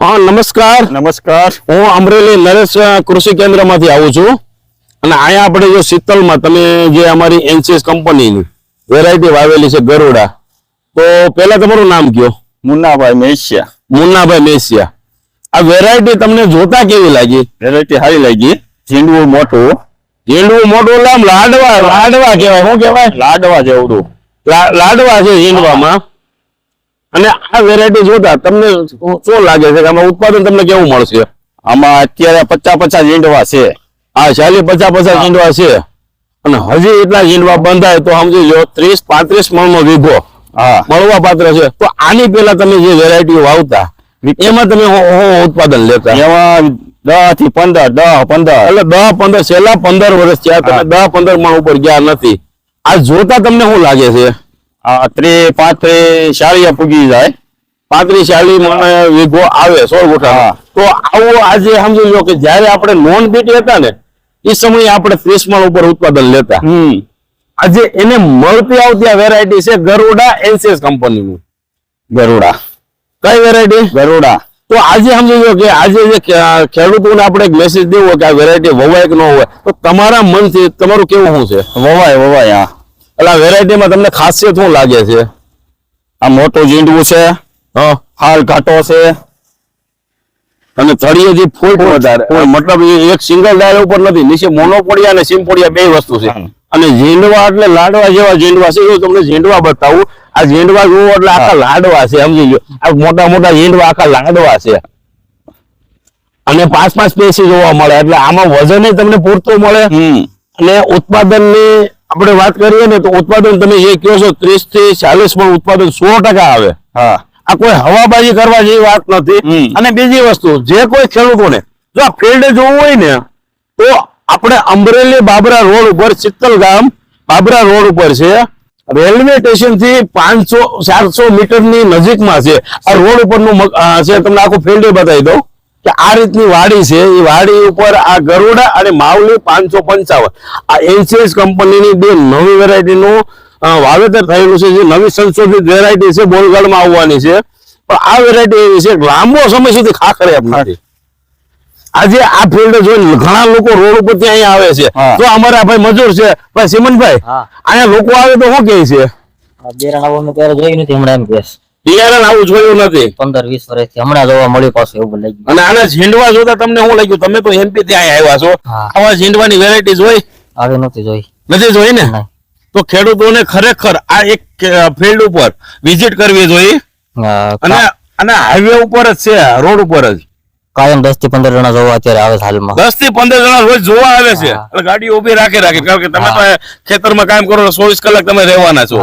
હા નમસ્કાર. નમસ્કાર. હું અમરેલી નરેશ કૃષિ કેન્દ્રમાંથી આવું છું અને અહીંયા આપણે જો શીતલમાં તમે જે અમારી એનસીએસ કંપનીની વેરાયટી વાવેલી છે ગરુડા, તો પહેલા તમારું નામ કયો. મુન્નાભાઈ મેસિયા. મુન્નાભાઈ મેસિયા. આ વેરાયટી તમને જોતા કેવી લાગી? વેરાયટી સારી લાગી. ઝીંડવું મોટું. ઝીંડવું મોટું એટલે આમ લાડવા કહેવાય. શું કહેવાય? લાડવા જેવડું. લાડવા છે ઝીંડવામાં. અને આ વેરાયટી જોતા તમને શું લાગે છે કે આમાં ઉત્પાદન તમને કેવું મળશે? આમાં અત્યારે 50 ઝીંડવા છે. હા 40-50 ઝીંડવા છે અને હજી એટલા ઝીંડવા બંધાય તો સમજી લો 30-35 મણનો વીઘો મળવા પાત્ર છે. તો આની પેલા તમે જે વેરાયટીઓ વાવતા એમાં તમે ઉત્પાદન લેતા? એમાં 10 થી 15 એટલે 10-15 છેલ્લા 15 વર્ષ થયા તમે 10-15 મણ ઉપર ગયા નથી. આ જોતા તમને શું લાગે છે? 35-40 પૂગી જાય. 35-40 મણ વીઘો આવે 16 ગુઠા. તો આવું આજે સમજી લો કે જયારે આપણે નોન બીટી હતા ને એ સમયે આપણે 30 મણ ઉપર ઉત્પાદન લેતા. આજે એને મળતી આવતી આ વેરાયટી છે ગરુડા એનસીએસ કંપનીનું. ગરુડા. કઈ વેરાયટી? ગરુડા. તો આજે સમજી લો કે આજે જે ખેડૂતોને આપણે એક મેસેજ દેવો કે આ વેરાયટી વવાય કે ન હોય, તો તમારા મનથી તમારું કેવું શું છે? વવાય. હા. એટલે આ વેરાયટીમાં તમને ખાસિયત શું લાગે છે? આ મોટું ઝીંડવું છે. હાલ ઘાટો છે અને થળીએ જે ફૂટ વધારે, મતલબ એક સિંગલ ડાળ ઉપર નથી, નીચે મોનોપોડિયા અને સિમ્પોડિયા બે વસ્તુ છે. અને ઝીંડવા એટલે લાડવા જેવા ઝીંડવા છે. હું તમને ઝીંડવા બતાવું. આ ઝીંડવા જુઓ એટલે આખા લાડવા છે. સમજી લો આ મોટા મોટા ઝીંડવા આખા લાડવા છે અને 5-5 પેસી જોવા મળે. એટલે આમાં વજન તમને પૂરતું મળે. અને ઉત્પાદનની આપણે વાત કરીએ ને તો ઉત્પાદન તમે જે કહો છો 30 થી 40 પણ ઉત્પાદન 100% આવે. આ કોઈ હવાબાજી કરવા જેવી વાત નથી. અને બીજી વસ્તુ, જે કોઈ ખેડૂતોને જો આ ફિલ્ડ જોવું હોય ને તો આપણે અમરેલી બાબરા રોડ ઉપર, શીતલ ગામ બાબરા રોડ ઉપર છે. રેલવે સ્ટેશન થી 500-400 મીટરની નજીકમાં છે. આ રોડ ઉપરનું છે. તમને આખું ફિલ્ડ બતાવી દઉં કે આ રીતની વાડી છે. એ વાડી ઉપર આ ગરુડા અને માવલી 555 આ એનસીએસ કંપનીની બે નવી વેરાયટીનું વાવેતર થયેલું છે. જે નવી સંશોધિત વેરાયટી છે, બોલગાડમાં આવવાની છે. પણ આ વેરાયટી એવી છે લાંબો સમય સુધી ખાખરે એમ નથી. આજે આ ફિલ્ડ જોઈને ઘણા લોકો રોડ ઉપર થી અહીંયા આવે છે. તો અમારા ભાઈ મજૂર છે ભાઈ સિમનભાઈ, અહીંયા લોકો આવે તો શું કહે છે? બિયારણ આવું જોયું નથી 15-20 વર્ષથી. હમણાં જોવા મળ્યું પાછું એવું લાગ્યું. અને આના ઝીંડવા જોતા તમને શું લાગ્યું? તમે તો એમપી થી અહીંયા આવ્યા છો, આવા ઝીંડવાની વેરાયટી જોઈ? આવી નથી જોઈ. નથી જોઈ ને? તો ખેડૂતોને ખરેખર આ એક ફિલ્ડ ઉપર વિઝિટ કરવી જોઈએ. અને હાઈવે ઉપર જ છે, રોડ ઉપર જ કાયમ 10 થી 15 જણા જોવા અત્યારે આવે છે હાલમાં. 10 થી 15 જણા રોજ જોવા આવે છે. એટલે ગાડીઓ ઉભી રાખે કારણ કે તમે તો ખેતરમાં કામ કરો 24 કલાક તમે રહેવાના છો.